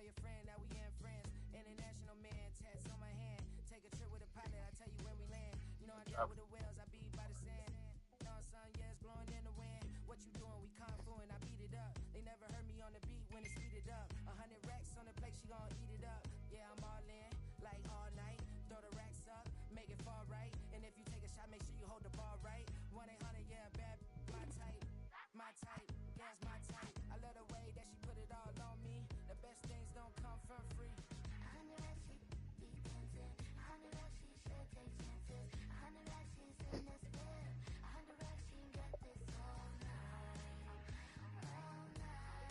call your friend, now we in friends. International man, tats on my hand. Take a trip with a pilot, I tell you when we land. You know I deal with the whales, I be by the sand. No sun, yeah, it's blowing in the wind. What you doing? We kung fu and I beat it up. They never heard me on the beat when it speeded up. 100 racks on the plate, she gon' eat it up. Yeah, I'm all in, like all night. Throw the racks up, make it fall right. And if you take a shot, make sure you hold the ball right. 1-800, yeah, bad, my type. My type, yeah, it's my type. I love the way that she put it all on me. The best things don't come for free. 100 racks, she be dancing. 100 racks, she should take chances. 100 racks, she's in this bed. 100 racks, she can get this all night. All night.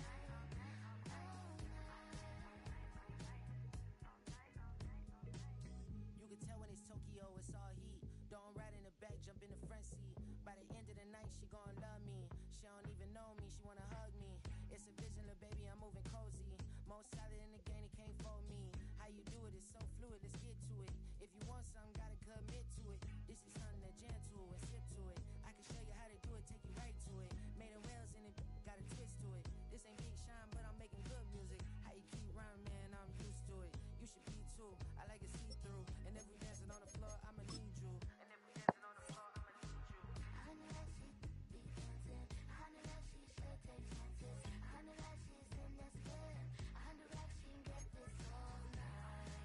You can tell when it's Tokyo, it's all heat. Don't ride in the back, jump in the front seat. By the end of the night, she gon' love me. She don't even know me, she wanna hug me. It's a vision, little baby, I'm moving cozy. Most solid in the game, he can't fold me. How you do it is so fluid, let's get to it. If you want something, gotta commit to it. This is something that jam to and sip to it. I can show you how to do it, take you right to it. Made a whales in it, got a twist to it. This ain't Big Sean, but I'm making good music. How you keep rhyming, man, I'm used to it. You should be too, I like it see-through. And if we dancing on the floor, I'ma need you. And if we dancing on the floor, I'ma need you. 100 racks, she be dancing. 100 racks, she should take chances. 100 racks, she's in this bed. 100 racks, she can get this all night. All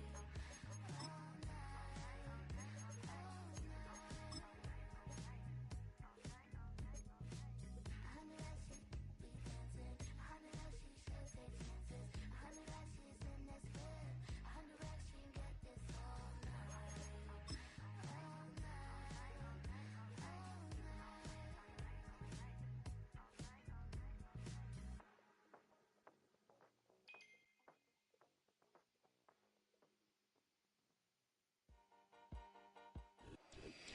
night. All night. 100 racks, she be dancing. 100 racks, she should take chances. 100 racks, she's in this bed. 100 racks, she can get this all night. All night. All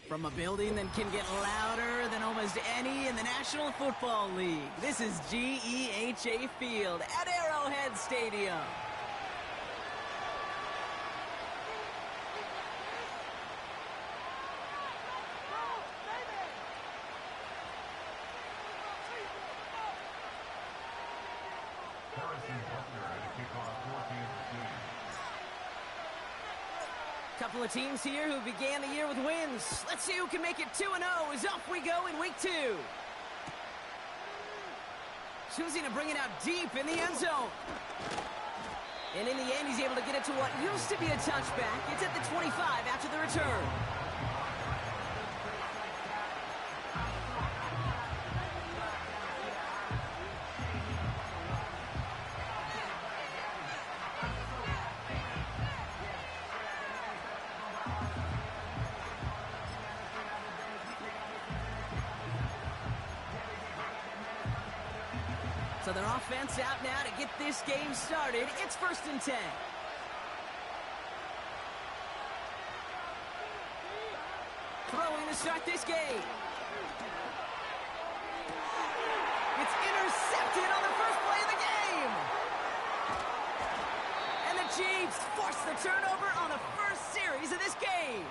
From a building that can get louder than almost any in the National Football League, this is GEHA Field at Arrowhead Stadium. Couple of teams here who began the year with wins. Let's see who can make it 2-0 as off we go in week 2. Choosing to bring it out deep in the end zone. And in the end, he's able to get it to what used to be a touchback. It's at the 25 after the return. So their offense out now to get this game started. It's 1st and 10. Throwing to start this game. It's intercepted on the first play of the game. And the Chiefs force the turnover on the first series of this game.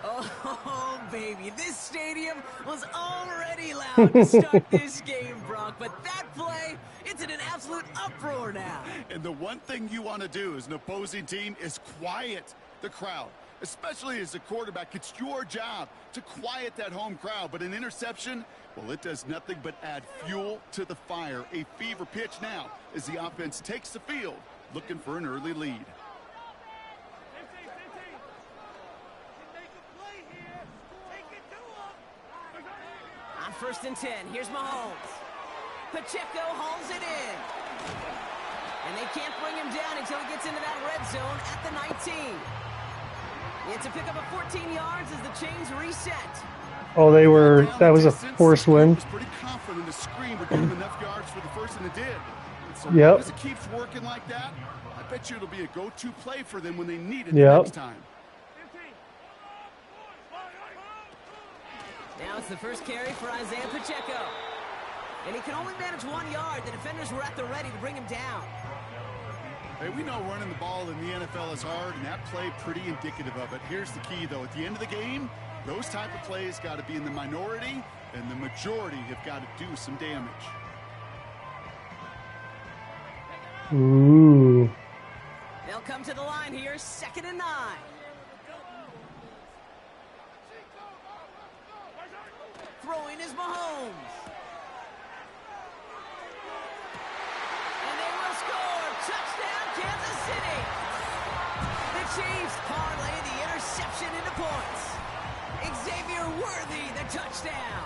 Oh, baby, this stadium was already loud to start this game, Brock, but that play, it's in an absolute uproar now. And the one thing you want to do as an opposing team is quiet the crowd, especially as a quarterback. It's your job to quiet that home crowd, but an interception, well, it does nothing but add fuel to the fire. A fever pitch now as the offense takes the field, looking for an early lead. On 1st and 10, here's Mahomes. Pacheco hauls it in. And they can't bring him down until he gets into that red zone at the 19. It's a pickup of 14 yards as the chains reset. Oh, that was a forced win. Pretty confident the screen would give him enough yards for the first, and it did. So as it keeps working like that, I bet you it'll be a go-to play for them when they need it next time. Now it's the first carry for Isaiah Pacheco. And he can only manage 1 yard. The defenders were at the ready to bring him down. Hey, we know running the ball in the NFL is hard, and that play pretty indicative of it. Here's the key, though. At the end of the game, those type of plays got to be in the minority, and the majority have got to do some damage. Ooh. They'll come to the line here, 2nd and 9. Throwing is Mahomes. And they will score. Touchdown, Kansas City. The Chiefs parlay the interception into points. Xavier Worthy, the touchdown.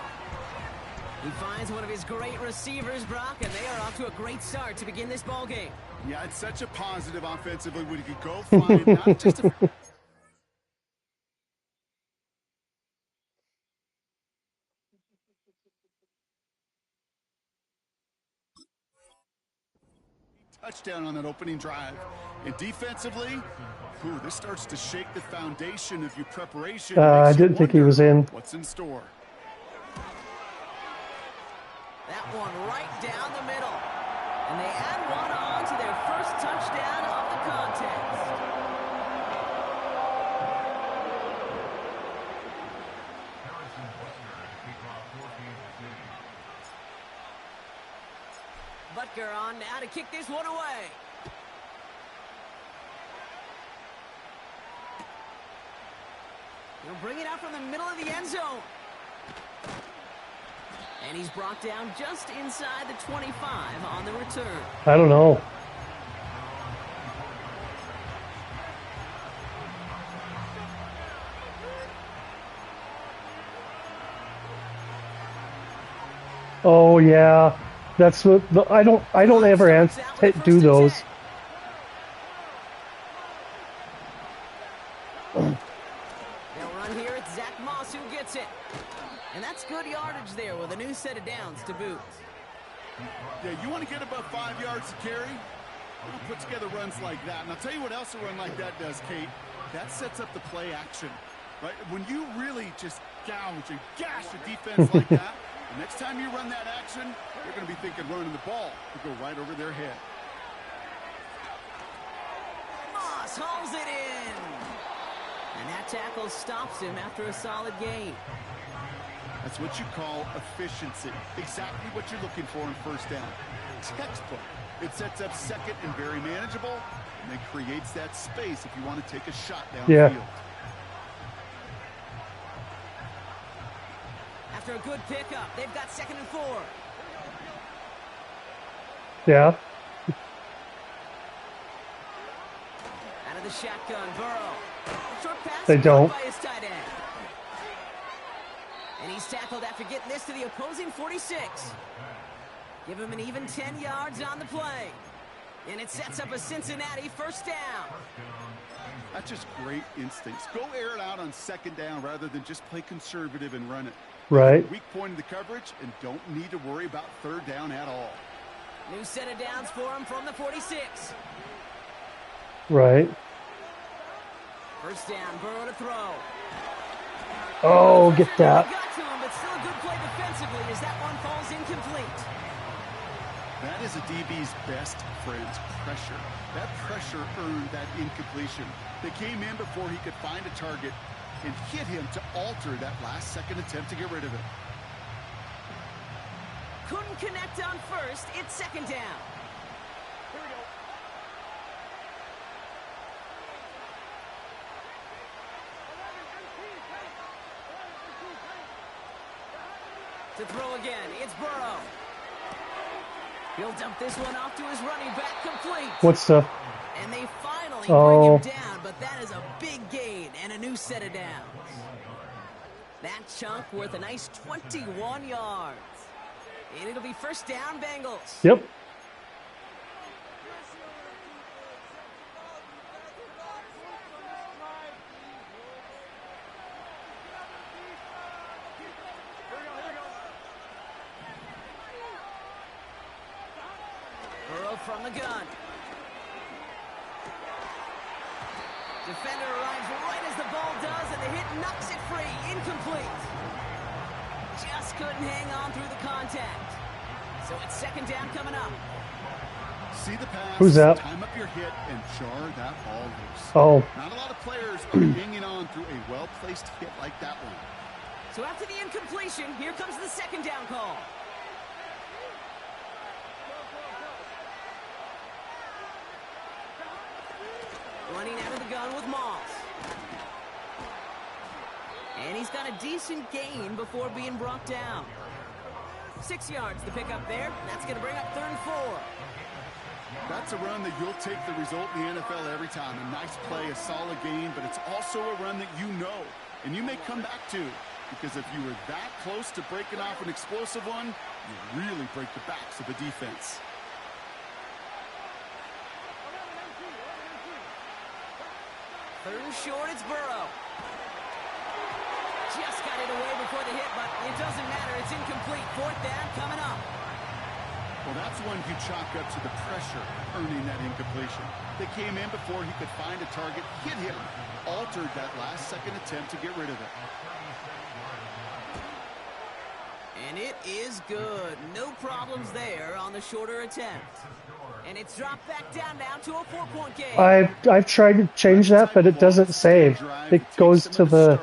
He finds one of his great receivers, Brock, and they are off to a great start to begin this ball game. Yeah, it's such a positive offensively when you could go find not just a touchdown on that opening drive. And defensively, this starts to shake the foundation of your preparation. I didn't think he was in. What's in store? That one right down the middle. And they add one on to their first touchdown of the contest. Butker on now to kick this one away. He'll bring it out from the middle of the end zone. And he's brought down just inside the 25 on the return. I don't know. Oh yeah, that's what I don't ever do those. They'll run here. It's Zach Moss who gets it. And that's good yardage there with a new set of downs to boot. Yeah, you want to get above 5 yards to carry? We'll put together runs like that. And I'll tell you what else a run like that does, Kate. That sets up the play action, right? When you really just gouge and gash a defense like that, the next time you run that action, you're going to be thinking running the ball to go right over their head. Moss hauls it in. And that tackle stops him after a solid gain. That's what you call efficiency. Exactly what you're looking for in first down. Textbook. It sets up second and very manageable, and it creates that space if you want to take a shot downfield. Yeah. After a good pickup, they've got 2nd and 4. Yeah. Out of the shotgun, Burrow. Short pass They don't. by his tight end. And he's tackled after getting this to the opposing 46. Give him an even 10 yards on the play. And it sets up a Cincinnati first down. That's just great instincts. Go air it out on 2nd down rather than just play conservative and run it. Right. Weak point in the coverage and don't need to worry about 3rd down at all. New set of downs for him from the 46. Right. First down, Burrow to throw. Oh, get that. Got to him, but still a good play defensively as that one falls incomplete. That is a DB's best friend, pressure. That pressure earned that incompletion. They came in before he could find a target and hit him to alter that last-second attempt to get rid of it. Couldn't connect on first. It's 2nd down. Here we go. To throw again, it's Burrow. He'll dump this one off to his running back, complete. What's the? And they finally bring him down, but that is a big gain and a new set of downs. That chunk worth a nice 21 yards. And it'll be first down, Bengals. Yep. Burrow from the gun. Defender arrives right as the ball does, and the hit knocks it free. Incomplete. Just couldn't hang on through the contact. So it's 2nd down coming up. See the pass. Who's that? Time up your hit and jar that ball loose. Oh. Not a lot of players are hanging on through a well-placed hit like that one. So after the incompletion, here comes the 2nd down call. Running out of the gun with Moss. And he's got a decent gain before being brought down. 6 yards to pick up there. That's going to bring up 3rd and 4. That's a run that you'll take the result in the NFL every time. A nice play, a solid gain, but it's also a run that you know and you may come back to, because if you were that close to breaking off an explosive one, you really break the backs of the defense. Third and short, it's Burrow. Just got it away before the hit, but it doesn't matter. It's incomplete. 4th down coming up. Well, that's one you chalk up to the pressure earning that incompletion. They came in before he could find a target, hit him, altered that last-second attempt to get rid of it. And it is good. No problems there on the shorter attempt. And it's dropped back down now to a 4-point game. I've tried to change that, but it doesn't save. It goes to the...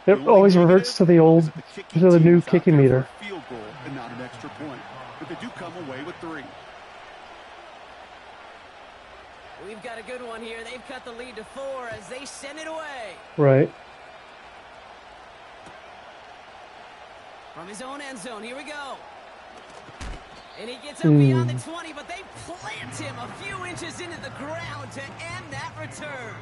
It always reverts to the old, to the new kicking meter. Field goal and not an extra point. But they do come away with 3. We've got a good one here. They've cut the lead to 4 as they send it away. Right. From his own end zone, here we go. And he gets up beyond the 20, but they plant him a few inches into the ground to end that return.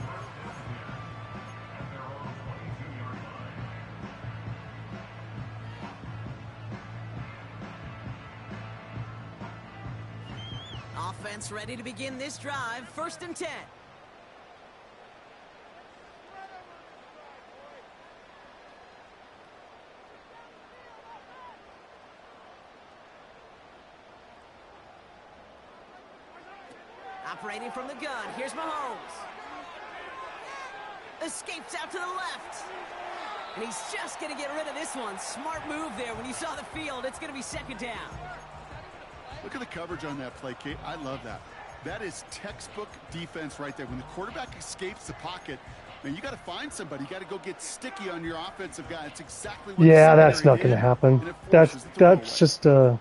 Offense ready to begin this drive. 1st and 10. Operating from the gun, here's Mahomes. Escapes out to the left. And he's just going to get rid of this one. Smart move there. When you saw the field, it's going to be 2nd down. Look at the coverage on that play, Kate. I love that. That is textbook defense right there. When the quarterback escapes the pocket, man, you got to find somebody. You got to go get sticky on your offensive guy. It's exactly what that's not going to happen. That's just a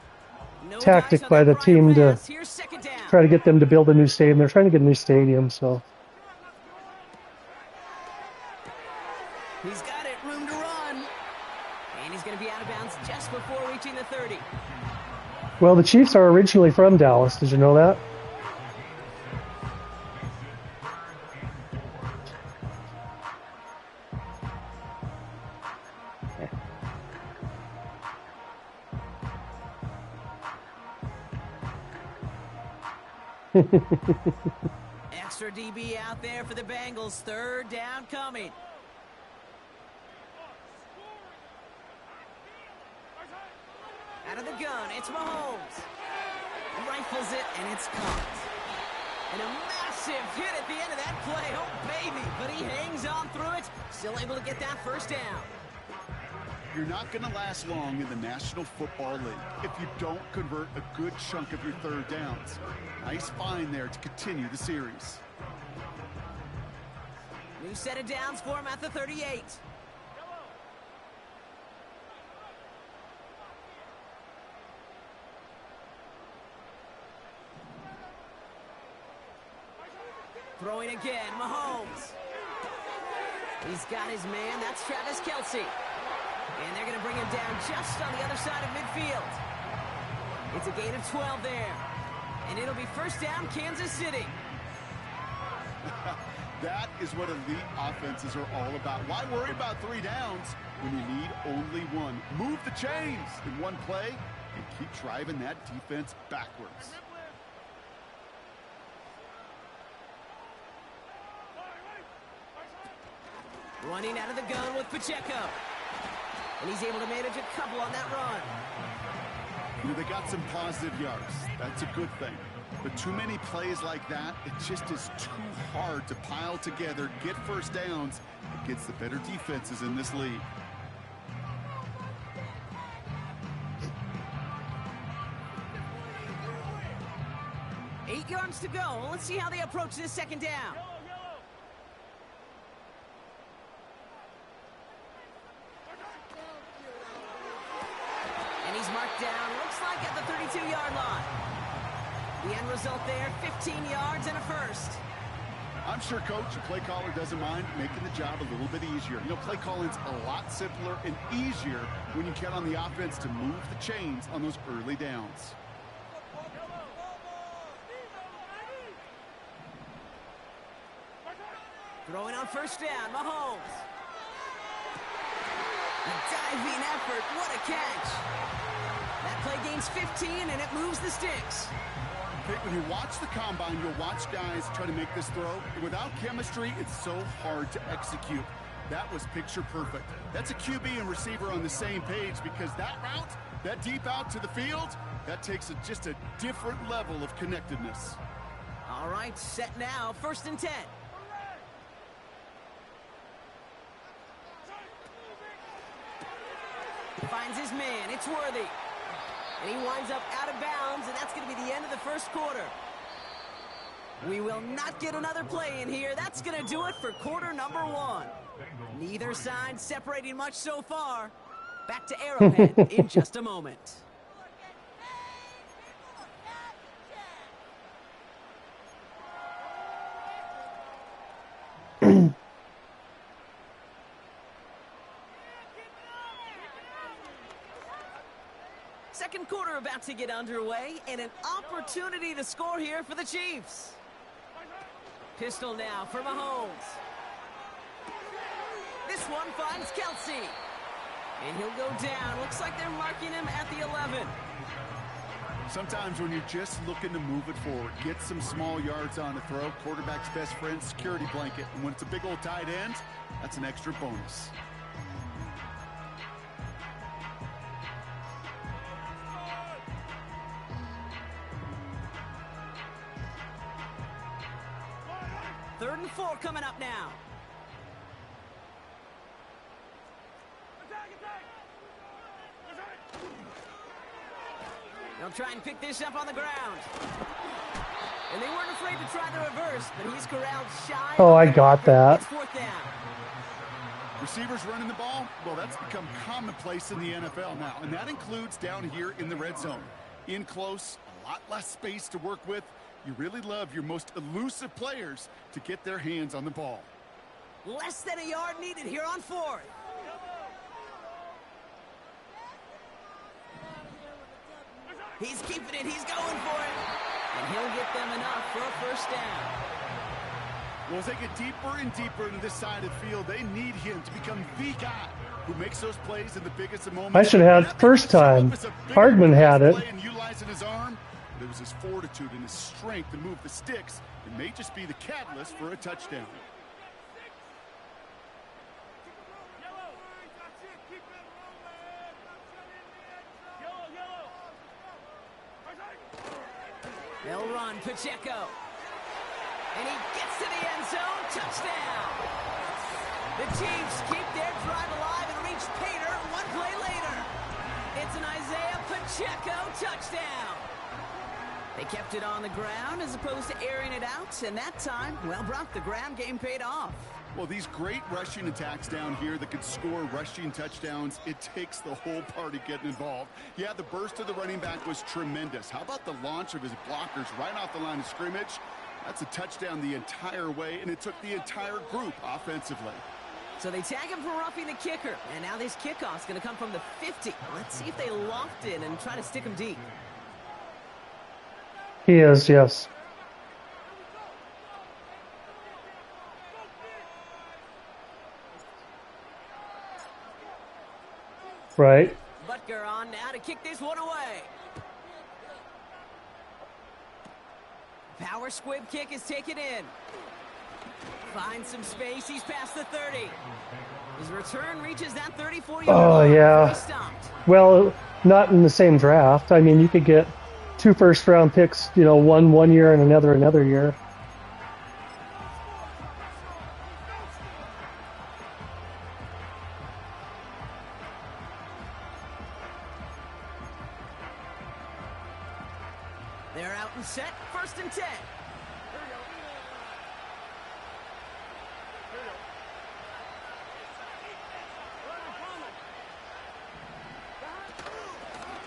tactic by the team to try to get them to build a new stadium. They're trying to get a new stadium, so. He's got it, room to run. And he's going to be out of bounds just before reaching the 30. Well, the Chiefs are originally from Dallas. Did you know that? Extra DB out there for the Bengals. 3rd down coming. Out of the gun, it's Mahomes. Rifles it, and it's caught. And a massive hit at the end of that play. Oh, baby. But he hangs on through it. Still able to get that 1st down. You're not going to last long in the National Football League if you don't convert a good chunk of your 3rd downs. Nice find there to continue the series. New set of downs for him at the 38. Throwing again, Mahomes. He's got his man. That's Travis Kelce. And they're going to bring him down just on the other side of midfield. It's a gain of 12 there. And it'll be 1st down, Kansas City. That is what elite offenses are all about. Why worry about 3 downs when you need only 1? Move the chains in one play and keep driving that defense backwards. Running out of the gun with Pacheco. And he's able to manage a couple on that run. You know, they got some positive yards. That's a good thing. But too many plays like that, it just is too hard to pile together, get 1st downs against the better defenses in this league. Eight yards to go. Let's see how they approach this 2nd down. And he's marked down, looks like at the 32-yard line. The end result there, 15 yards and a 1st. I'm sure coach and play caller doesn't mind making the job a little bit easier. You know, play calling's a lot simpler and easier when you count on the offense to move the chains on those early downs. Throwing on first down, Mahomes. A diving effort, what a catch. That play gains 15 and it moves the sticks. Okay, when you watch the combine, you'll watch guys try to make this throw. And without chemistry, it's so hard to execute. That was picture perfect. That's a QB and receiver on the same page because that route, that deep out to the field, that takes just a different level of connectedness. All right, set now, 1st and 10. Finds his man, it's Worthy. And he winds up out of bounds, and that's going to be the end of the first quarter. We will not get another play in here. That's going to do it for quarter number 1. Neither side separating much so far. Back to Arrowhead in just a moment. Second quarter about to get underway, and an opportunity to score here for the Chiefs. Pistol now for Mahomes. This one finds Kelsey. And he'll go down. Looks like they're marking him at the 11. Sometimes when you're just looking to move it forward, get some small yards on the throw, quarterback's best friend, security blanket. And when it's a big old tight end, that's an extra bonus. Third and 4 coming up now. They'll try and pick this up on the ground. And they weren't afraid to try the reverse, but he's corralled shy. Oh, I got that. It's 4th down. Receivers running the ball, well, that's become commonplace in the NFL now, and that includes down here in the red zone. In close, a lot less space to work with. You really love your most elusive players to get their hands on the ball. Less than a yard needed here on 4th. He's keeping it. He's going for it. And he'll get them enough for a first down. Well, as they get deeper and deeper into this side of the field, they need him to become the guy who makes those plays in the biggest of moments. I should have had first time. Hardman had it. Utilizing his arm. It was his fortitude and his strength to move the sticks. It may just be the catalyst for a touchdown. They'll run Pacheco. And he gets to the end zone. Touchdown. The Chiefs keep their drive alive and reach Pater one play later. It's an Isaiah Pacheco touchdown. They kept it on the ground as opposed to airing it out, and that time, well, Brock, the ground game paid off. Well, these great rushing attacks down here that could score rushing touchdowns, it takes the whole party getting involved. Yeah, the burst of the running back was tremendous. How about the launch of his blockers right off the line of scrimmage? That's a touchdown the entire way, and it took the entire group offensively. So they tag him for roughing the kicker, and now this kickoff's going to come from the 50. Let's see if they loft it and try to stick him deep. He is, yes. Right. Butker on now to kick this one away. Power squib kick is taken in. Finds some space. He's past the 30. His return reaches that 34-yard line. Oh, yeah. Well, not in the same draft. I mean, you could get 2 first-round picks, you know, one year and another year. They're out and set. 1st and 10.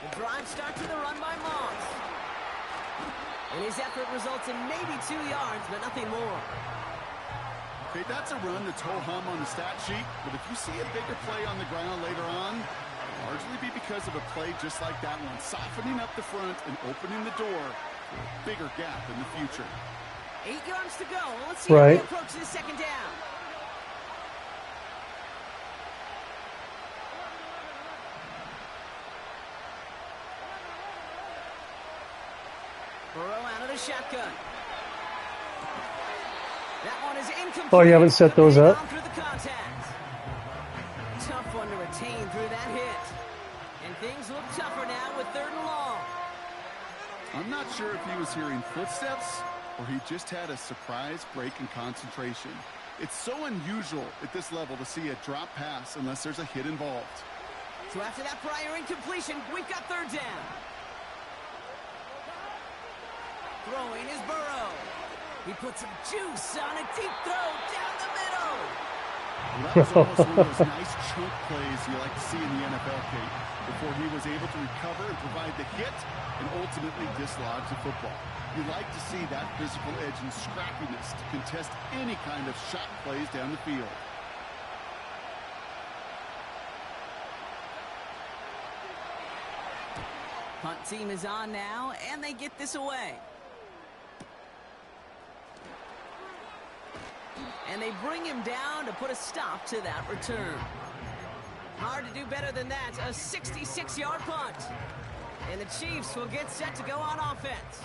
The drive starts with a run by Moss. And his effort results in maybe 2 yards, but nothing more. Okay, that's a run that's ho-hum on the stat sheet, but if you see a bigger play on the ground later on, it'll largely be because of a play just like that one, softening up the front and opening the door for a bigger gap in the future. 8 yards to go. Let's see how they approach this second down. Burrow out of the shotgun. That one is incomplete. Oh, you haven't set those up? Through the contact. Tough one to retain through that hit. And things look tougher now with 3rd and long. I'm not sure if he was hearing footsteps or he just had a surprise break in concentration. It's so unusual at this level to see a drop pass unless there's a hit involved. So after that prior incompletion, we've got 3rd down. Throwing is Burrow. He put some juice on a deep throw down the middle. Well, that was almost one of those nice chunk plays you like to see in the NFL, Kate, before he was able to recover and provide the hit and ultimately dislodge the football. You like to see that physical edge and scrappiness to contest any kind of shot plays down the field. Punt team is on now, and they get this away. And they bring him down to put a stop to that return. Hard to do better than that. A 66-yard punt. And the Chiefs will get set to go on offense.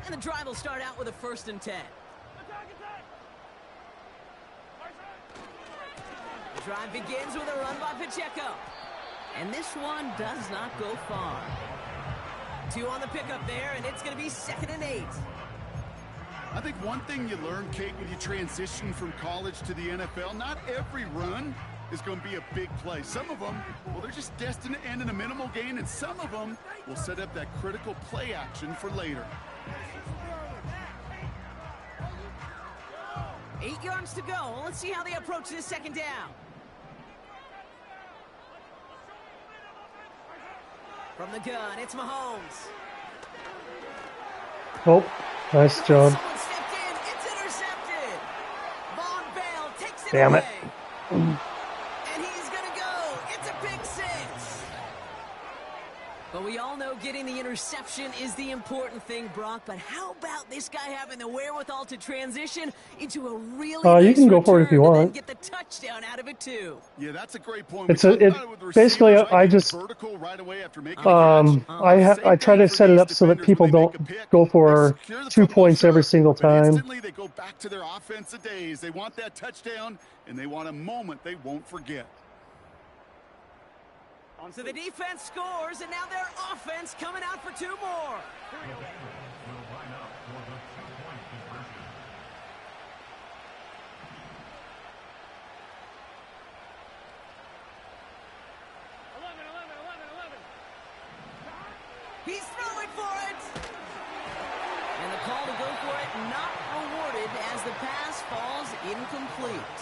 And the drive will start out with a 1st and 10. The drive begins with a run by Pacheco. And this one does not go far. 2 on the pickup there, and it's going to be 2nd and 8. I think one thing you learn, Kate, when you transition from college to the NFL, not every run is going to be a big play. Some of them, well, they're just destined to end in a minimal gain, and some of them will set up that critical play action for later. 8 yards to go. Let's see how they approach this 2nd down. From the gun, it's Mahomes. Oh, nice job. Someone stepped in. It's intercepted. Von Bell takes it Damn away. it. And he's going to go. It's a pick 6. But we all know getting the interception is the important thing, Brock. But how about this guy having the wherewithal to transition into a really nice you can go for it if you return want. and get the touchdown out of it, too. Yeah, that's a great point. Basically, I just I try to set it up so that people don't go for 2 points every single time. Instantly, they go back to their offensive days. They want that touchdown, and they want a moment they won't forget. So the defense scores, and now their offense coming out for 2 more. He's throwing for it. And the call to go for it not rewarded as the pass falls incomplete.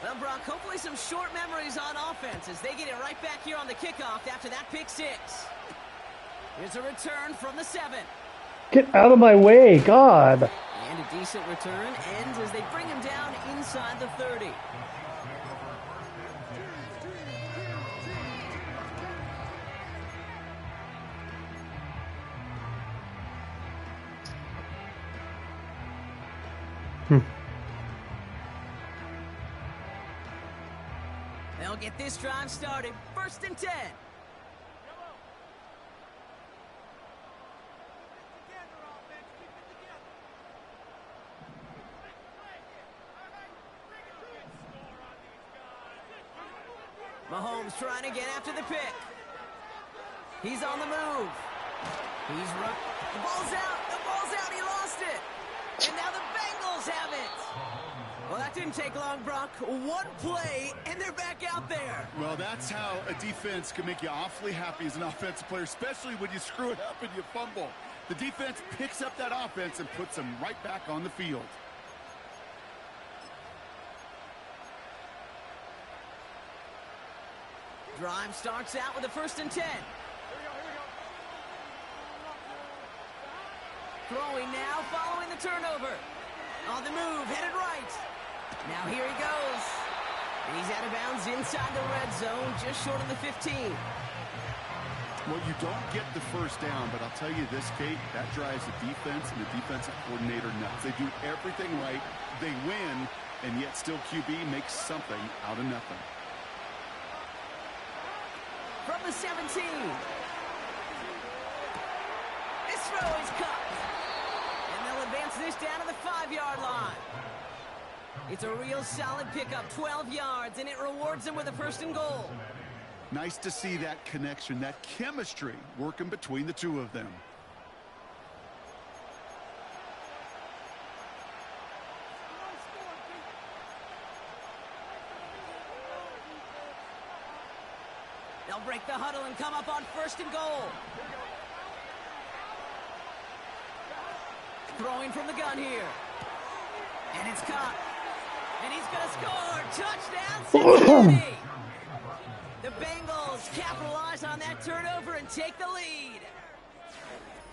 Well, Brock, hopefully some short memories on offense as they get it right back here on the kickoff after that pick 6. Here's a return from the 7. Get out of my way, God. And a decent return ends as they bring him down inside the 30. They'll get this drive started. 1st and 10. Mahomes trying to get after the pick. He's on the move. He's run. The ball's out. The ball's out. He lost it. And now the Bengals have it. Well, that didn't didn't take long, Brock. One play, and they're back out there. Well, that's how a defense can make you awfully happy as an offensive player, especially when you screw it up and you fumble. The defense picks up that offense and puts them right back on the field. Drive starts out with a 1st and 10. Throwing now, following the turnover. On the move, headed right. Now here he goes. And he's out of bounds inside the red zone, just short of the 15. Well, you don't get the first down, but I'll tell you this, Kate, that drives the defense and the defensive coordinator nuts. They do everything right, they win, and yet still QB makes something out of nothing. From the 17. This throw is caught. And they'll advance this down to the 5-yard line. It's a real solid pickup, 12 yards, and it rewards them with a 1st and goal. Nice to see that connection, that chemistry working between the two of them. They'll break the huddle and come up on 1st and goal. Throwing from the gun here. And it's caught. And he's going to score. Touchdown, Cincinnati. The Bengals capitalize on that turnover and take the lead.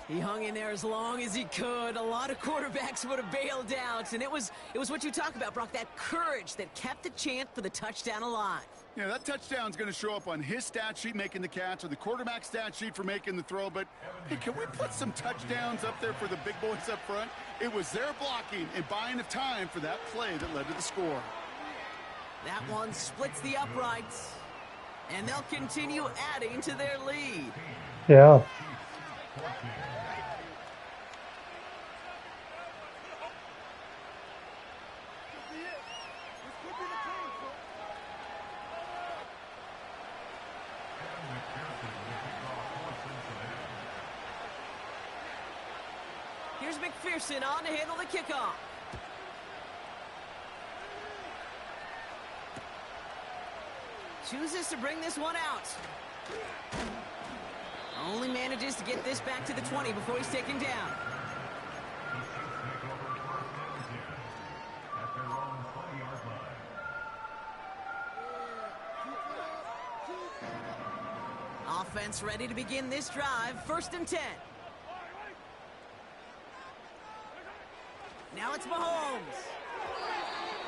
He hung in there as long as he could. A lot of quarterbacks would have bailed out. And it was what you talk about, Brock, that courage that kept the chant for the touchdown alive. Yeah, that touchdown's going to show up on his stat sheet making the catch or the quarterback stat sheet for making the throw. But, hey, can we put some touchdowns up there for the big boys up front? It was their blocking and buying of time for that play that led to the score. That one splits the uprights. And they'll continue adding to their lead. Yeah. Here's McPherson on to handle the kickoff. Chooses to bring this one out. Only manages to get this back to the 20 before he's taken down. Offense ready to begin this drive. 1st and 10. Now it's Mahomes.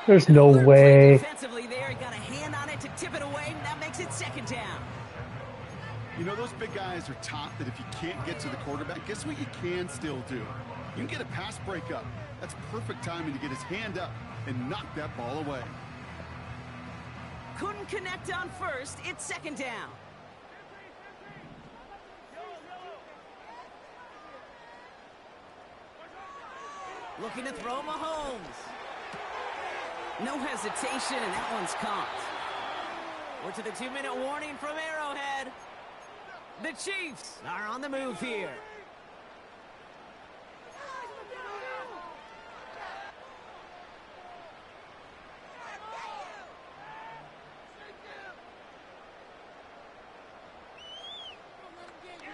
There's no way. Defensively there, he got a hand on it to tip it away, and that makes it 2nd down. You know, those big guys are taught that if you can't get to the quarterback, guess what you can still do? You can get a pass breakup. That's perfect timing to get his hand up and knock that ball away. Couldn't connect on 1st. It's 2nd down. Looking to throw Mahomes. No hesitation, and that one's caught. We're to the 2-minute warning from Arrowhead. The Chiefs are on the move here.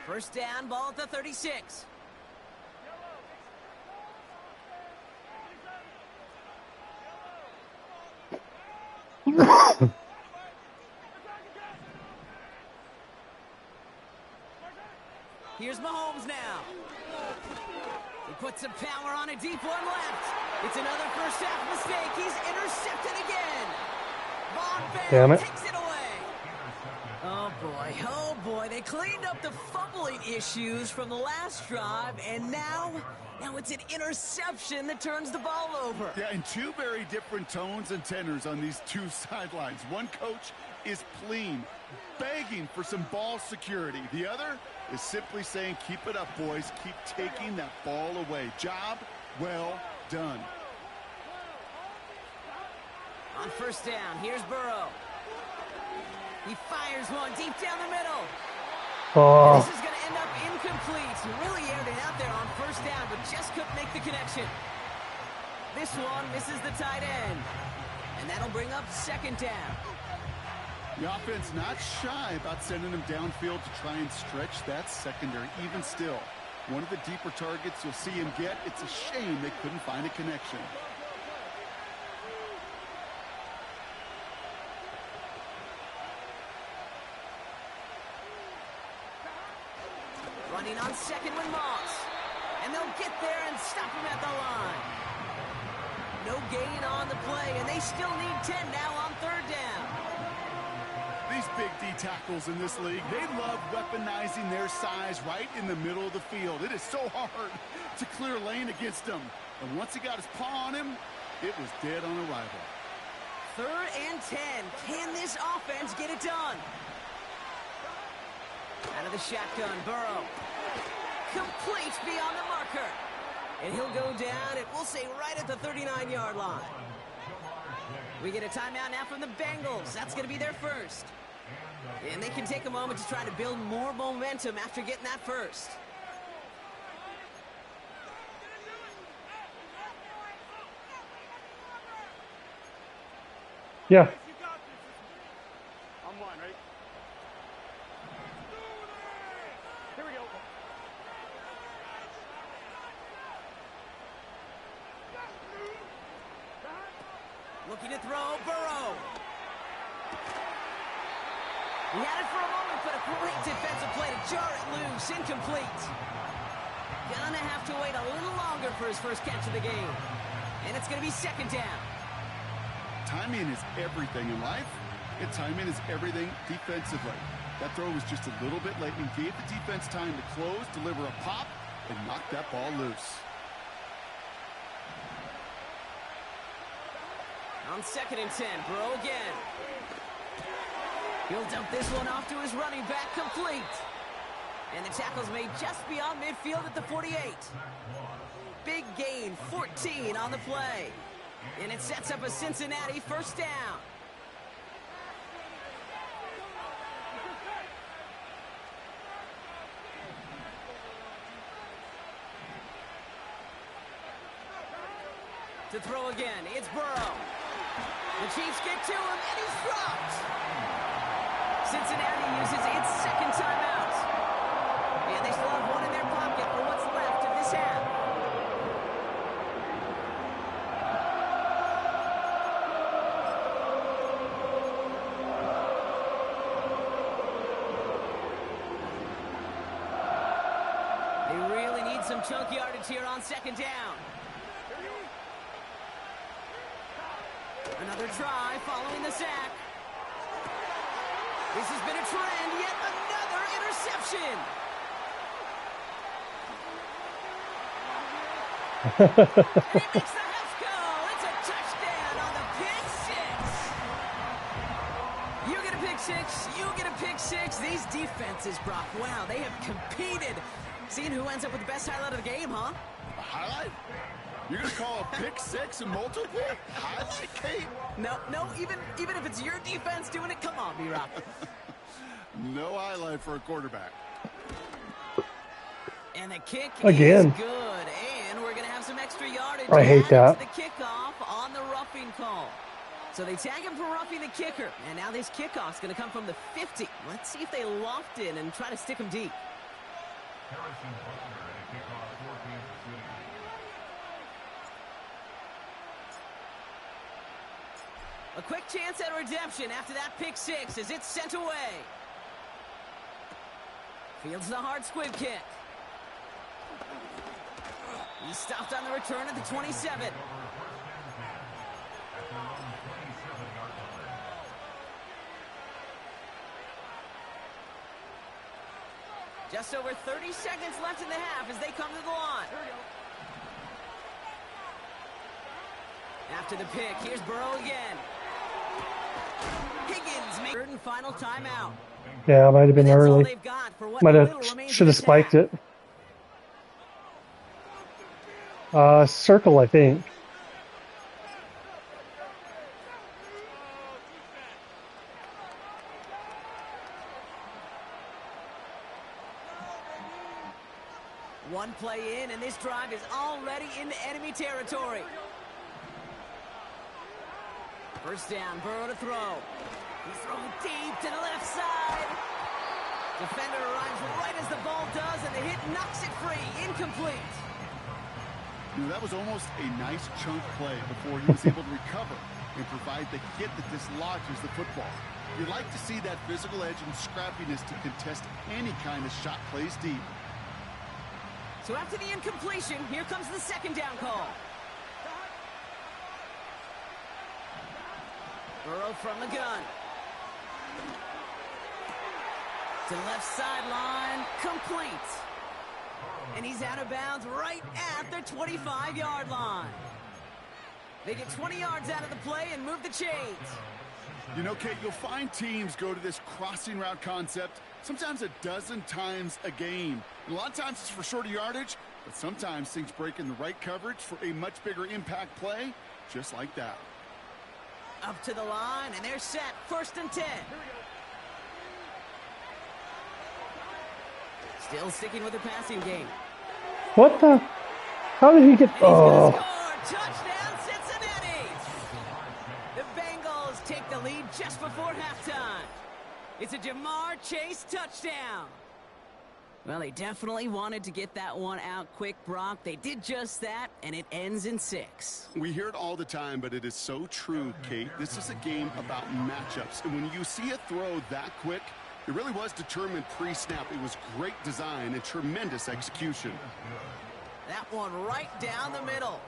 First down, ball at the 36. Here's Mahomes now. He puts some power on a deep one left. It's another first half mistake. He's intercepted again. Von Bell takes it away. Oh boy. They cleaned up the fumbling issues from the last drive, and now it's an interception that turns the ball over. Yeah, and two very different tones and tenors on these two sidelines. One coach is pleading, begging for some ball security. The other is simply saying, keep it up, boys. Keep taking that ball away. Job well done. On first down, here's Burrow. He fires one deep down the middle. Oh. This is going to end up incomplete. He really aired it out there on first down, but just couldn't make the connection. This one misses the tight end. And that'll bring up second down. The offense not shy about sending them downfield to try and stretch that secondary. Even still, one of the deeper targets you'll see him get. It's a shame they couldn't find a connection. Running on second with Moss. And they'll get there and stop him at the line. No gain on the play, and they still need 10 now on third down. These big D tackles in this league, they love weaponizing their size right in the middle of the field. It is so hard to clear lane against them. And once he got his paw on him, it was dead on arrival. 3rd and 10. Can this offense get it done? Out of the shotgun, Burrow. Complete beyond the marker. And he'll go down, and we'll say right at the 39-yard line. We get a timeout now from the Bengals. That's going to be their first. And they can take a moment to try to build more momentum after getting that first. Yeah. I'm one, right? Here we go. Looking to throw, Burrow. He had it for a moment, but a great defensive play to jar it loose. Incomplete. Gonna have to wait a little longer for his first catch of the game. And it's gonna be second down. Timing is everything in life, and timing is everything defensively. That throw was just a little bit late and gave the defense time to close, deliver a pop, and knock that ball loose. On 2nd and 10, Burrow again. He'll dump this one off to his running back, complete. And the tackle's made just beyond midfield at the 48. Big gain, 14 on the play. And it sets up a Cincinnati first down. To throw again, it's Burrow. The Chiefs get to him, and he's dropped. Cincinnati uses its second timeout. And they still have one in their pocket for what's left of this half. They really need some chunk yardage here on second down. Another try following the sack. This has been a trend, yet another interception. And he makes the house go. It's a touchdown on the pick six. You get a pick six, you get a pick six. These defenses, Brock, wow, they have competed. Seeing who ends up with the best highlight of the game, huh? A highlight? You're going to call a pick six and multiple? Highlight, Kate? No, even if it's your defense doing it, come on, B-Rock. No highlight for a quarterback. And the kick Again. is good, and we're going to have some extra yardage. I hate that. The kickoff on the roughing call. So they tag him for roughing the kicker, and now this kickoff's going to come from the 50. Let's see if they loft in and try to stick him deep. A quick chance at redemption after that pick six as it's sent away. Fields the hard squib kick. He stopped on the return at the 27. Just over 30 seconds left in the half as they come to the line. After the pick, here's Burrow again. Higgins makes third and final timeout. Yeah, it might have been That's all early. they've got for what Might little have remains should in have this spiked half. it. Circle, I think. One play in, and this drive is already into enemy territory. First down, Burrow to throw. He's throwing deep to the left side. Defender arrives right as the ball does, and the hit knocks it free. Incomplete. That was almost a nice chunk play before he was able to recover and provide the hit that dislodges the football. You'd like to see that physical edge and scrappiness to contest any kind of shot plays deep. So after the incompletion, here comes the second down call. Burrow from the gun. To the left sideline, complete. And he's out of bounds right at the 25-yard line. They get 20 yards out of the play and move the chains. You know, Kate, you'll find teams go to this crossing route concept sometimes a dozen times a game. And a lot of times it's for shorter yardage, but sometimes things break in the right coverage for a much bigger impact play, just like that. Up to the line, and they're set. 1st and 10. Still sticking with the passing game. What the? How did he get... Oh. Touchdown, Cincinnati! The Bengals take the lead just before halftime. It's a Jamar Chase touchdown. Well, they definitely wanted to get that one out quick, Brock. They did just that, and it ends in 6. We hear it all the time, but it is so true, Kate. This is a game about matchups, and when you see a throw that quick, it really was determined pre-snap. It was great design and tremendous execution. That one right down the middle.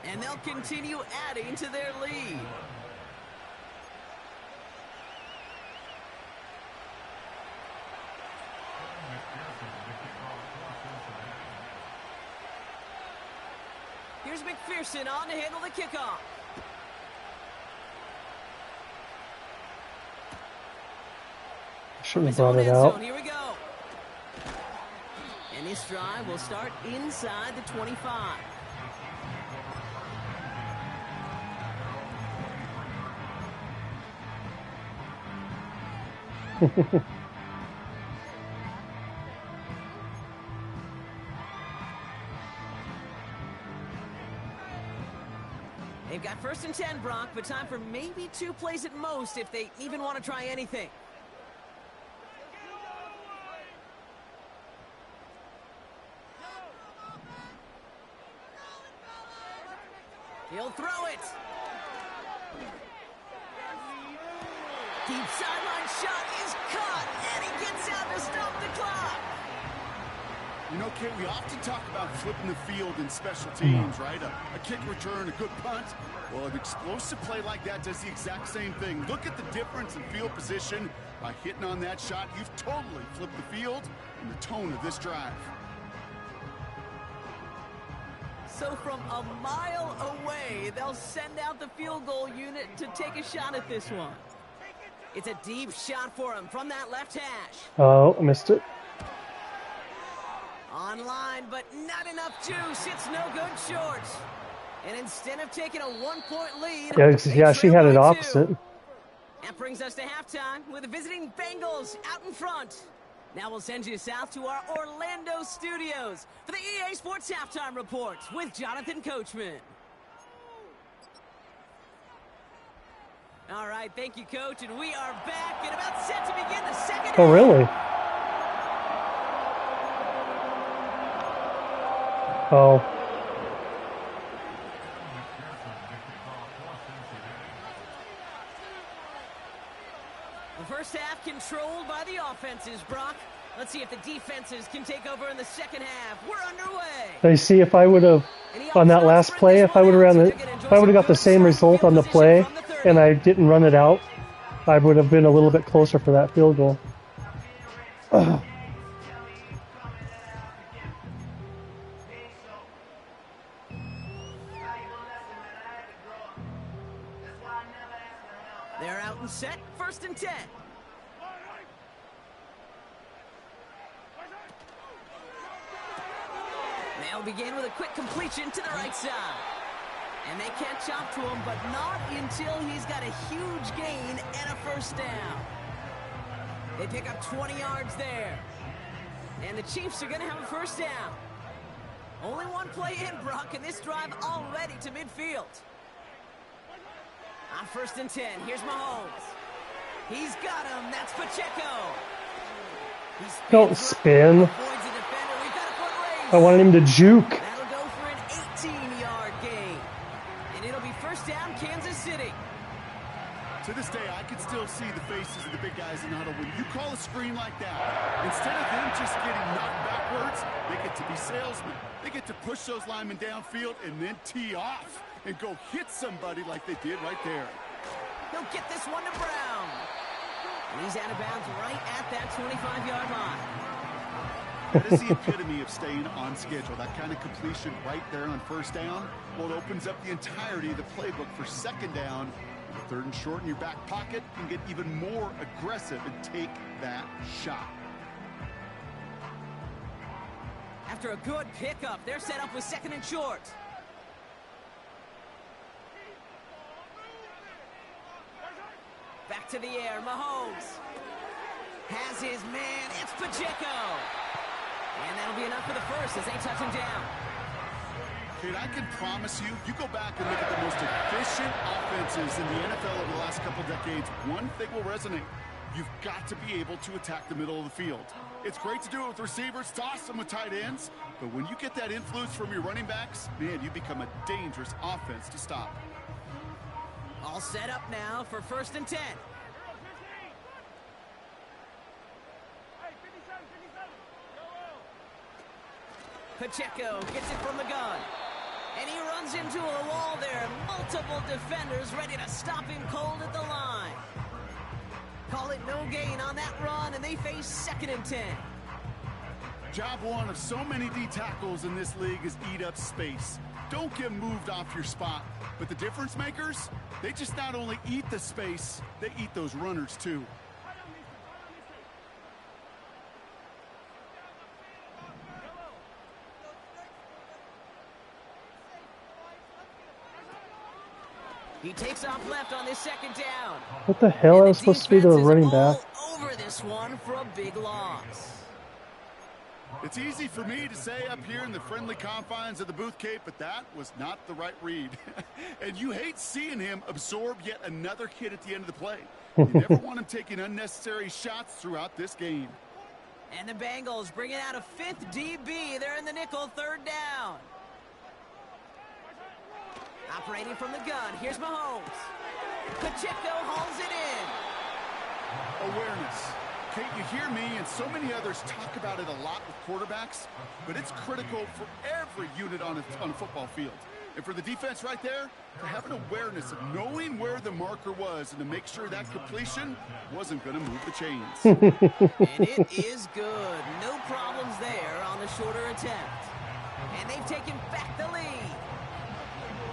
And they'll continue adding to their lead. Here's McPherson on to handle the kickoff. Shouldn't have brought it out. Here we go. And this drive will start inside the 25. They've got 1st and 10, Brock, but time for maybe 2 plays at most if they even want to try anything. He'll throw it. Deep sideline shot is caught, and he gets out to stop the clock. You know, Kate, we often talk about flipping the field in special teams, right? A kick return, a good punt. Well, an explosive play like that does the exact same thing. Look at the difference in field position. By hitting on that shot, you've totally flipped the field and the tone of this drive. So from a mile away, they'll send out the field goal unit to take a shot at this one. It's a deep shot for him from that left hash. Oh, I missed it. Online, but not enough juice. It's no good short. And instead of taking a 1-point lead... Yeah, she had it opposite. That brings us to halftime with the visiting Bengals out in front. Now we'll send you south to our Orlando studios for the EA Sports Halftime Report with Jonathan Coachman. All right, thank you, Coach, and we are back and about set to begin the second half. Oh, really? Oh. The first half controlled by the offenses, Brock. Let's see if the defenses can take over in the second half. We're underway. They see if I would have, on that last play, if I would have got the same result on the play and I didn't run it out, I would have been a little bit closer for that field goal. Ugh. They're out and set. 1st and 10. They'll begin with a quick completion to the right side. And they catch up to him, but not until he's got a huge gain and a first down. They pick up 20 yards there. And the Chiefs are going to have a first down. Only one play in, Brock, and this drive already to midfield. On 1st and 10, here's Mahomes. He's got him. That's Pacheco. Don't spin. I wanted him to juke. That'll go for an 18-yard gain. And it'll be 1st down, Kansas City. To this day, I can still see the faces of the big guys in the huddle. When you call a screen like that, instead of them just getting knocked backwards, they get to be salesmen. They get to push those linemen downfield and then tee off and go hit somebody like they did right there. He'll get this one to Brown. And he's out of bounds right at that 25-yard line. That is the epitome of staying on schedule. That kind of completion right there on 1st down. Well, it opens up the entirety of the playbook for 2nd down. 3rd and short in your back pocket, and get even more aggressive and take that shot. After a good pickup, they're set up with 2nd and short. Back to the air, Mahomes has his man. It's Pacheco. And that'll be enough for the first as they touch him down. Kid, I can promise you, you go back and look at the most efficient offenses in the NFL over the last couple decades, one thing will resonate. You've got to be able to attack the middle of the field. It's great to do it with receivers, toss them with tight ends, but when you get that influence from your running backs, man, you become a dangerous offense to stop. All set up now for 1st and 10. Pacheco gets it from the gun. And he runs into a wall there. Multiple defenders ready to stop him cold at the line. Call it no gain on that run, and they face 2nd and 10. Job one of so many D tackles in this league is eat up space. Don't get moved off your spot. But the difference makers, they just not only eat the space, they eat those runners too. He takes off left on this 2nd down. What the hell? I was supposed to be the running back. Over this one for a big loss. It's easy for me to say up here in the friendly confines of the Booth Cape, but that was not the right read. And you hate seeing him absorb yet another hit at the end of the play. You never want him taking unnecessary shots throughout this game. And the Bengals bringing out a 5th DB. They're in the nickel, 3rd down. Operating from the gun, here's Mahomes. Pacheco hauls it in. Awareness. Kate, you hear me and so many others talk about it a lot with quarterbacks, but it's critical for every unit on a football field. And for the defense right there, to have an awareness of knowing where the marker was and to make sure that completion wasn't going to move the chains. And it is good. No problems there on the shorter attempt. And they've taken back the lead.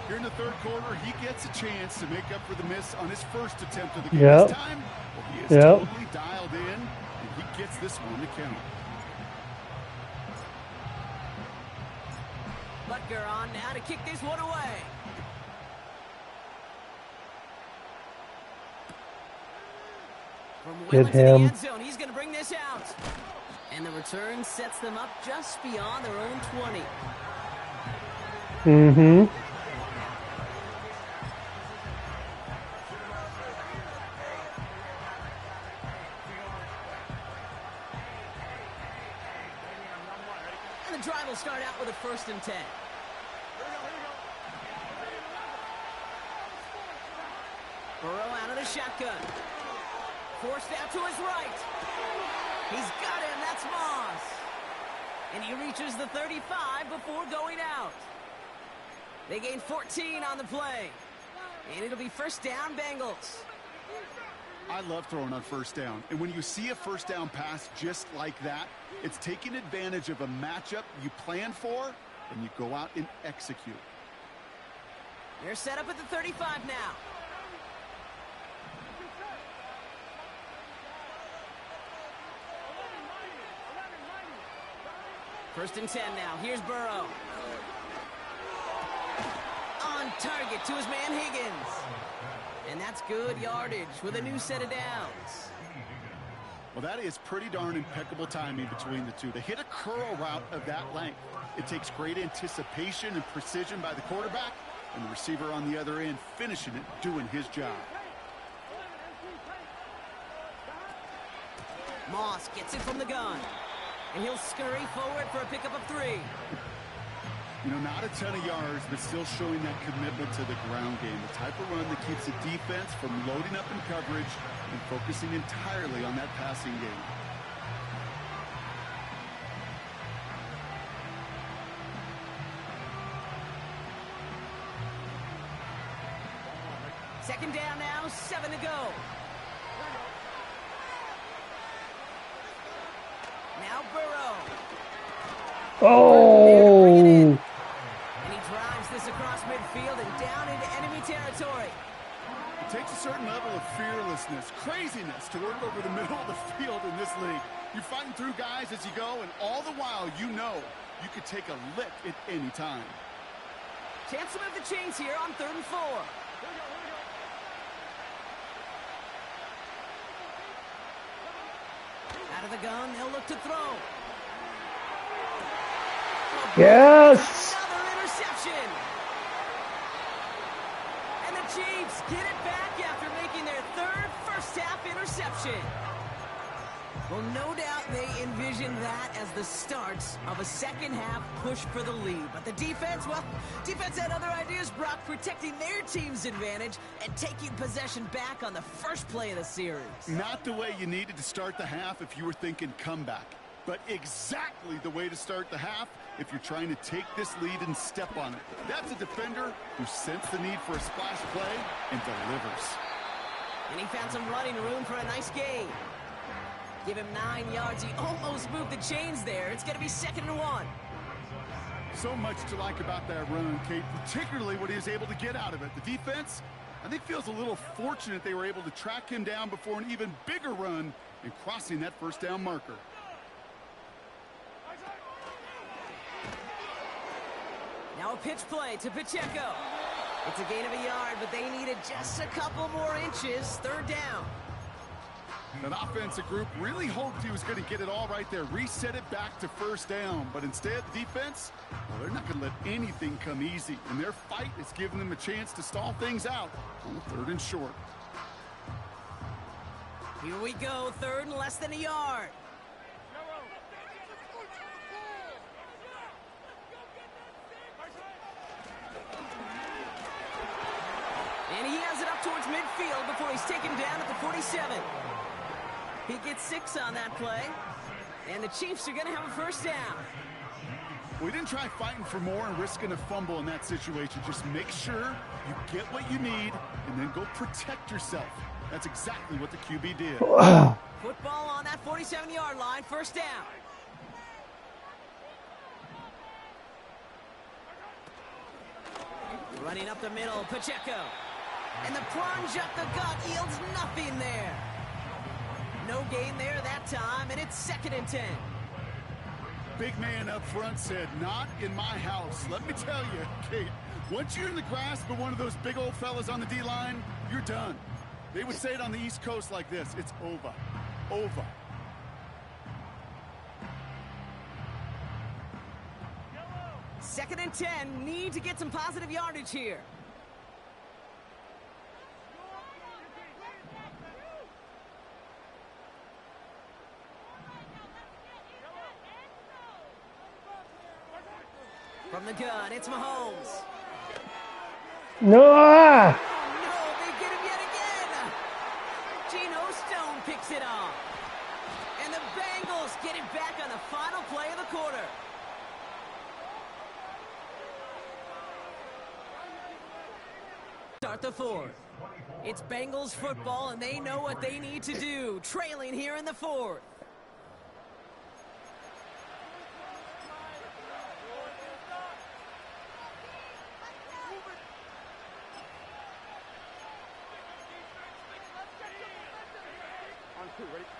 Here in the 3rd quarter, he gets a chance to make up for the miss on his 1st attempt of the game. Yep. This time, well, he is totally dialed in, and he gets this one to count. Butker on now to kick this one away. From well into the end zone, he's going to bring this out. And the return sets them up just beyond their own 20. Mm-hmm. And the drive will start out with a 1st and 10. Burrow out of the shotgun. Forced out to his right. He's got him. That's Moss. And he reaches the 35 before going out. They gain 14 on the play. And it'll be 1st down, Bengals. I love throwing on 1st down. And when you see a 1st down pass just like that, it's taking advantage of a matchup you plan for, and you go out and execute. They're set up at the 35 now. First and 10 now. Here's Burrow. On target to his man Higgins. And that's good yardage with a new set of downs. Well, that is pretty darn impeccable timing between the two. To hit a curl route of that length, it takes great anticipation and precision by the quarterback, And the receiver on the other end finishing it, doing his job. Moss gets it from the gun. And he'll scurry forward for a pickup of 3. You know, not a ton of yards, but still showing that commitment to the ground game. The type of run that keeps the defense from loading up in coverage and focusing entirely on that passing game. Second down now, 7 to go. Now Burrow. Oh! And he drives this across midfield and down into enemy territory. It takes a certain level of fearlessness, craziness to work over the middle of the field in this league. You're fighting through guys as you go, and all the while you know you could take a lick at any time. Chance to move the chains here on 3rd and 4. Out of the gun, they'll look to throw. Yes! Another interception. And the Chiefs get it back after making their 3rd first-half interception. Well, no doubt they envisioned that as the start of a second-half push for the lead. But the defense, well, defense had other ideas, Brock, protecting their team's advantage and taking possession back on the first play of the series. Not the way you needed to start the half if you were thinking comeback, but exactly the way to start the half if you're trying to take this lead and step on it. That's a defender who sensed the need for a splash play and delivers. And he found some running room for a nice gain. Give him 9 yards. He almost moved the chains there. It's going to be 2nd and 1. So much to like about that run, Kate, particularly what he was able to get out of it. The defense, I think, feels a little fortunate they were able to track him down before an even bigger run and crossing that first down marker. Now a pitch play to Pacheco. It's a gain of a yard, but they needed just a couple more inches. 3rd down. That offensive group really hoped he was going to get it all right there, reset it back to 1st down. But instead, the defense, well, they're not going to let anything come easy. And their fight is giving them a chance to stall things out on 3rd and short. Here we go, 3rd and less than a yard. And he has it up towards midfield before he's taken down at the 47. He gets 6 on that play, and the Chiefs are going to have a 1st down. We didn't try fighting for more and risking a fumble in that situation. Just make sure you get what you need and then go protect yourself. That's exactly what the QB did. Football on that 47-yard line, 1st down. Running up the middle, Pacheco. And the plunge up the gut yields nothing there. No gain there that time, and it's 2nd and 10. Big man up front said, not in my house. Let me tell you, Kate, once you're in the grasp of one of those big old fellas on the D-line, you're done. They would say it on the East Coast like this, it's over. Over. Second and 10, need to get some positive yardage here. From the gun, it's Mahomes. No! Oh, no, they get him yet again. Geno Stone picks it off. And the Bengals get it back on the final play of the quarter. Start the 4th. It's Bengals football, and they know what they need to do. Trailing here in the 4th.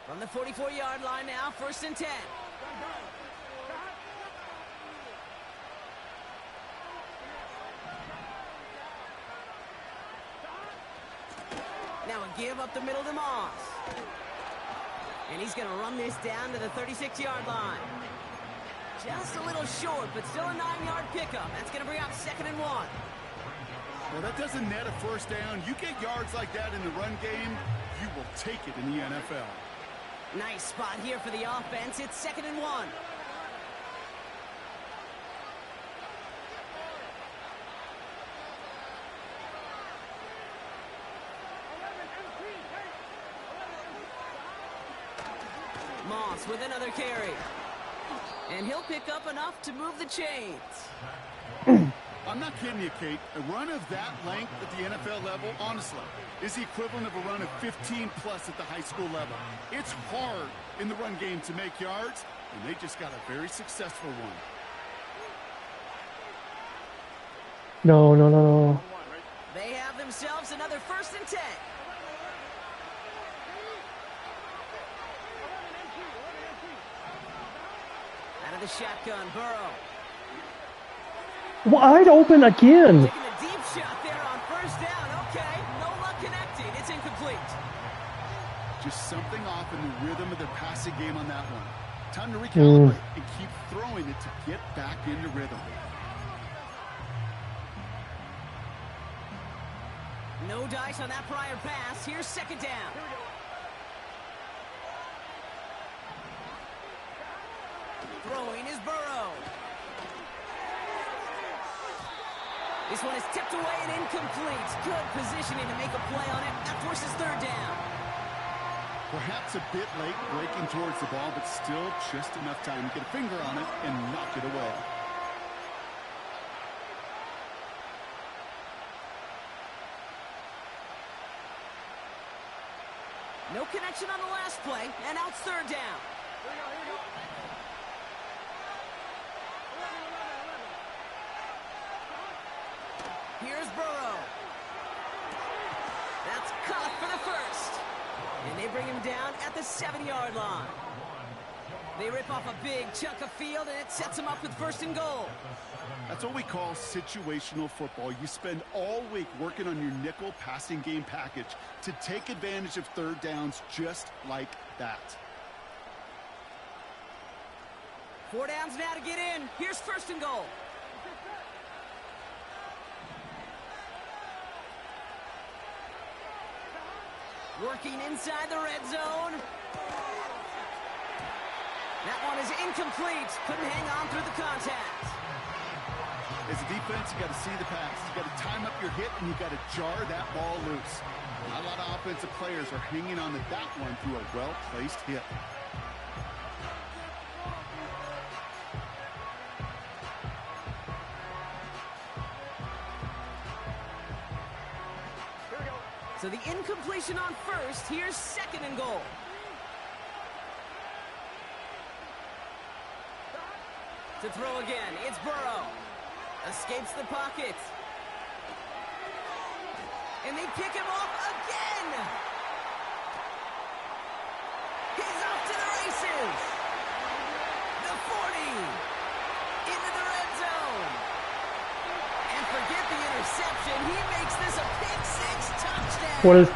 From the 44-yard line now, 1st and 10. Now a give up the middle to Moss. And he's going to run this down to the 36-yard line. Just a little short, but still a 9-yard pickup. That's going to bring up 2nd and 1. Well, that doesn't net a first down. You get yards like that in the run game, you will take it in the NFL. Nice spot here for the offense. It's 2nd and 1. Moss with another carry. And he'll pick up enough to move the chains. I'm not kidding you, Kate. A run of that length at the NFL level, honestly, is the equivalent of a run of 15-plus at the high school level. It's hard in the run game to make yards, and they just got a very successful one. No. They have themselves another 1st and 10. Out of the shotgun, Burrow. Wide open again. Taking a deep shot there on 1st down. Okay, no luck connecting. It's incomplete. Just something off in the rhythm of the passing game on that one. Time to recalibrate and keep throwing it to get back into rhythm. No dice on that prior pass. Here's 2nd down. Throwing is Burrow. This one is tipped away and incomplete. Good positioning to make a play on it. That forces 3rd down. Perhaps a bit late breaking towards the ball, but still just enough time to get a finger on it and knock it away. No connection on the last play, and now it's 3rd down. Here's Burrow. That's caught for the 1st. And they bring him down at the 7-yard line. They rip off a big chunk of field, and it sets him up with 1st and goal. That's what we call situational football. You spend all week working on your nickel passing game package to take advantage of 3rd downs just like that. 4 downs now to get in. Here's 1st and goal. Working inside the red zone. That one is incomplete. Couldn't hang on through the contact. As a defense, you got to see the pass. You got to time up your hit, and you got to jar that ball loose. Not a lot of offensive players are hanging on to that one through a well-placed hit. So the incompletion on 1st. Here's 2nd and goal. To throw again, it's Burrow. Escapes the pocket. And they pick him off again. He's off to the races. The 40. Into the red zone. And forget the interception. He makes this a pick-6 touchdown. What is?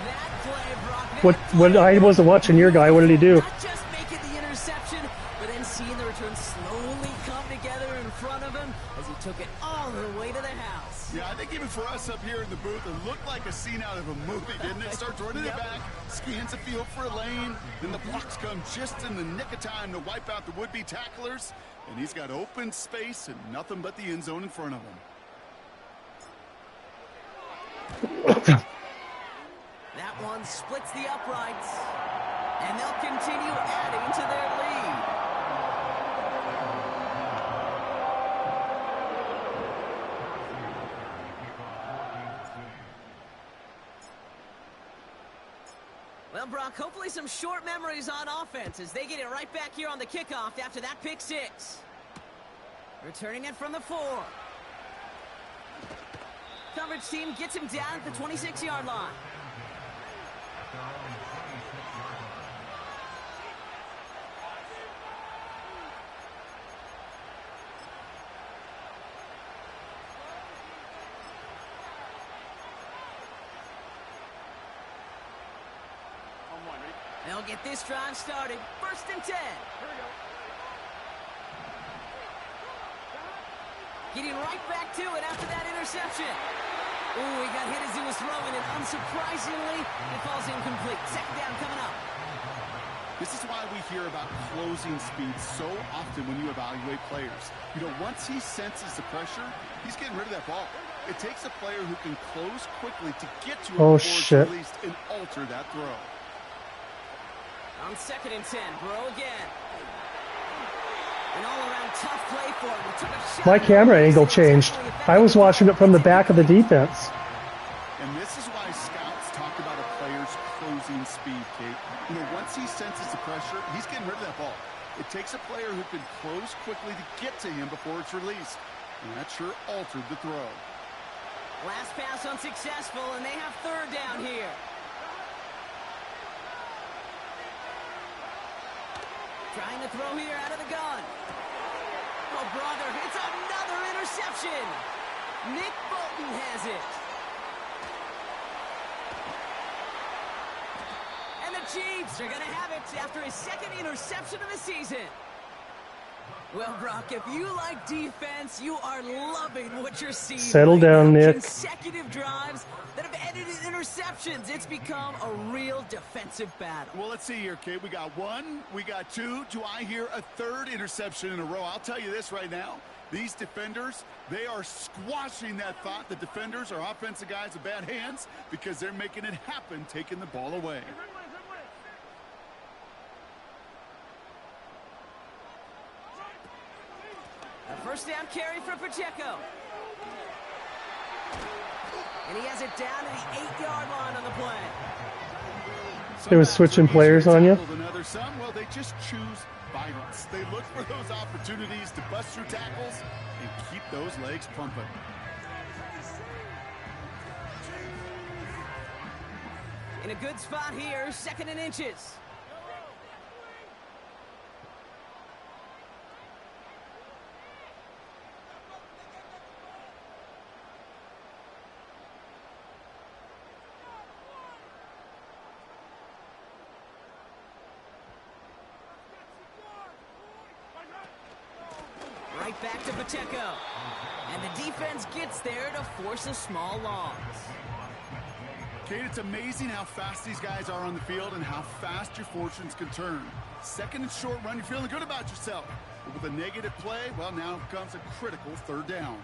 That play, Brock. What? I wasn't watching your guy. What did he do? Not just making the interception, but then seeing the return slowly come together in front of him as he took it all the way to the house. Yeah, I think even for us up here in the booth, it looked like a scene out of a movie, didn't it? Starts running it back, scans the field for a lane, then the blocks come just in the nick of time to wipe out the would-be tacklers, and he's got open space and nothing but the end zone in front of him. That one splits the uprights, and they'll continue adding to their lead. Well, Brock, hopefully some short memories on offense as they get it right back here on the kickoff after that pick-6. Returning it from the 4. Coverage team gets him down at the 26-yard line. They'll get this drive started. 1st and 10. Getting right back to it after that interception. Ooh, he got hit as he was throwing, and unsurprisingly, it falls incomplete. Second down coming up. This is why we hear about closing speed so often when you evaluate players. You know, once he senses the pressure, he's getting rid of that ball. It takes a player who can close quickly to get to it before it's released and alter that throw. On 2nd and 10, Burrow again. An all-around tough play for him. He took a shot. My camera angle changed. I was watching it from the back of the defense. And this is why scouts talk about a player's closing speed, Kate. You know, once he senses the pressure, he's getting rid of that ball. It takes a player who can close quickly to get to him before it's released. And that sure altered the throw. Last pass unsuccessful, and they have 3rd down here. Trying to throw here out of the gun. Oh, brother, it's another interception. Nick Bolton has it. And the Chiefs are going to have it after his 2nd interception of the season. Well, Brock, if you like defense, you are loving what you're seeing. Settle down, Nick. Consecutive drives that have ended in interceptions. It's become a real defensive battle. Well, let's see here, Kate. We got 1, we got 2. Do I hear a 3rd interception in a row? I'll tell you this right now. These defenders, they are squashing that thought. The defenders are offensive guys with bad hands because they're making it happen, taking the ball away. A 1st down carry for Pacheco. And he has it down to the 8-yard line on the play. They were switching players on you? Well, they just choose violence. They look for those opportunities to bust through tackles and keep those legs pumping. In a good spot here, 2nd and inches. Right back to Pacheco. And the defense gets there to force a small loss. Kate, it's amazing how fast these guys are on the field and how fast your fortunes can turn. 2nd and short run, you're feeling good about yourself. But with a negative play, well, now comes a critical 3rd down.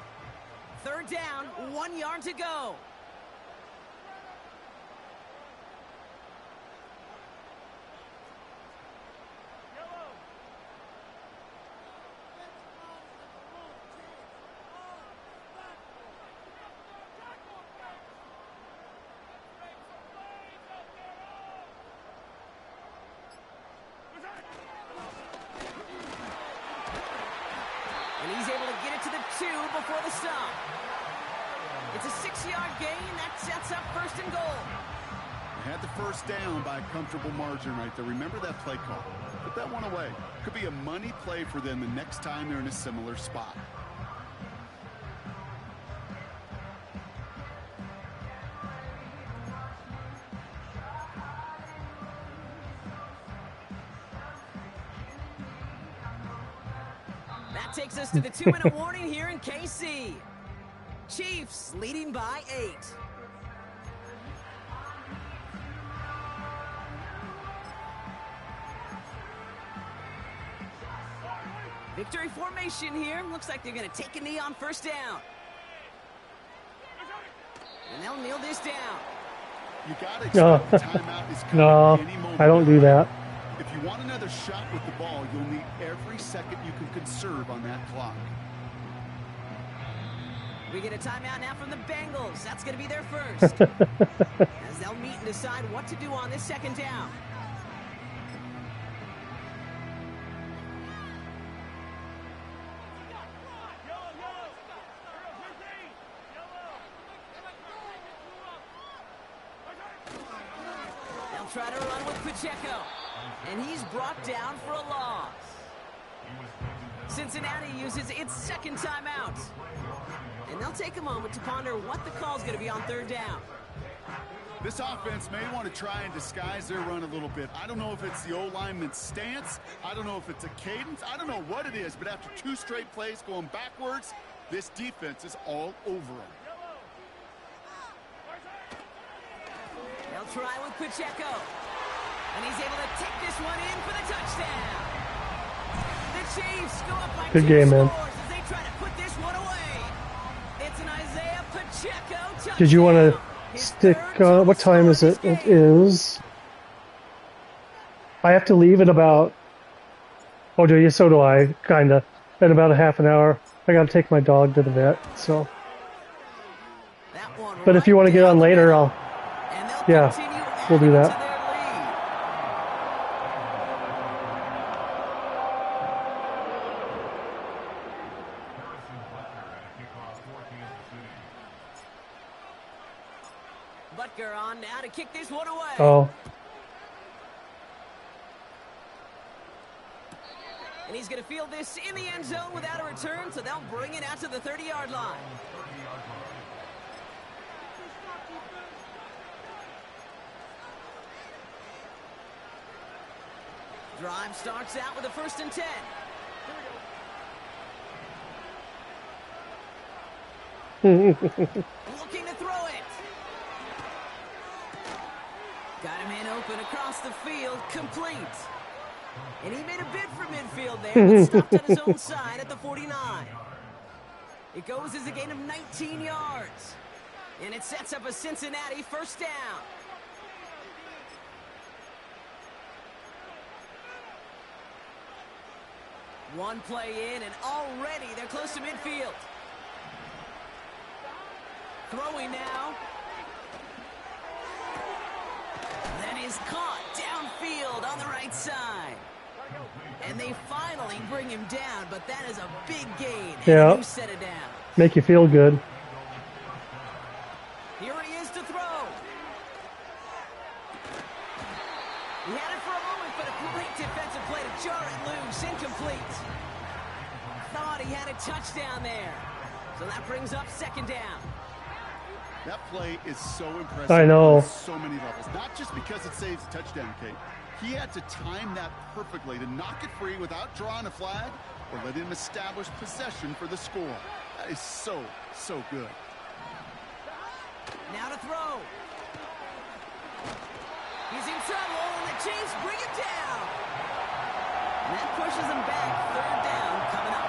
3rd down, 1 yard to go. And he's able to get it to the 2 before the stop. It's a 6-yard gain. That sets up 1st and goal. They had the 1st down by a comfortable margin right there. Remember that play call. Put that one away. Could be a money play for them the next time they're in a similar spot. That takes us to the 2-minute warning here in KC. Chiefs leading by 8. Victory formation here. Looks like they're going to take a knee on 1st down. And they'll kneel this down. You got to expect the timeout is coming No, any moment. I don't do that. If you want another shot with the ball, you'll need every second you can conserve on that clock. We get a timeout now from the Bengals. That's going to be their first. As they'll meet and decide what to do on this 2nd down. They'll try to run with Pacheco. And he's brought down for a loss. Cincinnati uses its 2nd timeout. And they'll take a moment to ponder what the call is going to be on 3rd down. This offense may want to try and disguise their run a little bit. I don't know if it's the O-lineman's stance. I don't know if it's a cadence. I don't know what it is, but after 2 straight plays going backwards, this defense is all over them. They'll try with Pacheco. And he's able to take this one in for the touchdown. The Chiefs go up by Good 2 game, man. scores as they try to put this one away. It's an Isaiah Pacheco touchdown. Did you want to stick, what time is it? It is, I have to leave at about, oh, do you? So do I, kind of, in about a half an hour. I got to take my dog to the vet, so. But if you want to get on later, yeah, we'll do that. Butker on now to kick this one away. Oh. And he's going to field this in the end zone without a return, so they'll bring it out to the 30-yard line. Drive starts out with a 1st and 10. Looking to throw it. Got him in open across the field, complete. And he made a bid for midfield there, but stopped on his own side at the 49. It goes as a gain of 19 yards. And it sets up a Cincinnati 1st down. One play in, and already they're close to midfield. Throwing now. That is caught downfield on the right side. And they finally bring him down, but that is a big gain. Yeah. You set it down. Make you feel good. Here he is to throw. He had it for a moment, but a great defensive play to jar it loose. Incomplete. Thought he had a touchdown there. So that brings up 2nd down. That play is so impressive. I know. On so many levels. Not just because it saves a touchdown, Kate. He had to time that perfectly to knock it free without drawing a flag or letting him establish possession for the score. That is so, so good. Now to throw. He's in trouble, and the Chiefs bring him down. And that pushes him back. 3rd down coming up.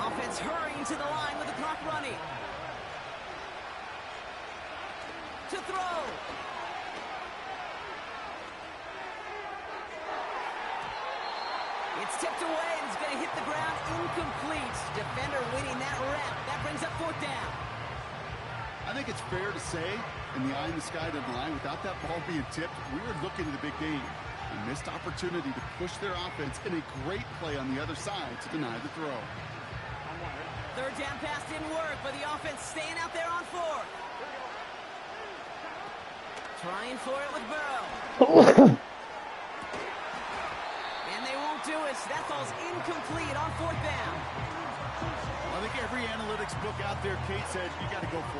Offense hurrying to the line with the clock running. To throw. It's tipped away, and it's going to hit the ground incomplete. Defender winning that rep. That brings up 4th down. I think it's fair to say, in the eye in the sky deadline, without that ball being tipped, we were looking at a big game. A missed opportunity to push their offense and a great play on the other side to deny the throw. 3rd down pass didn't work, but the offense staying out there on 4th. Trying for it with Burrow. And they won't do it. That falls incomplete on 4th down. I think every analytics book out there, Kate, said you got to go for it.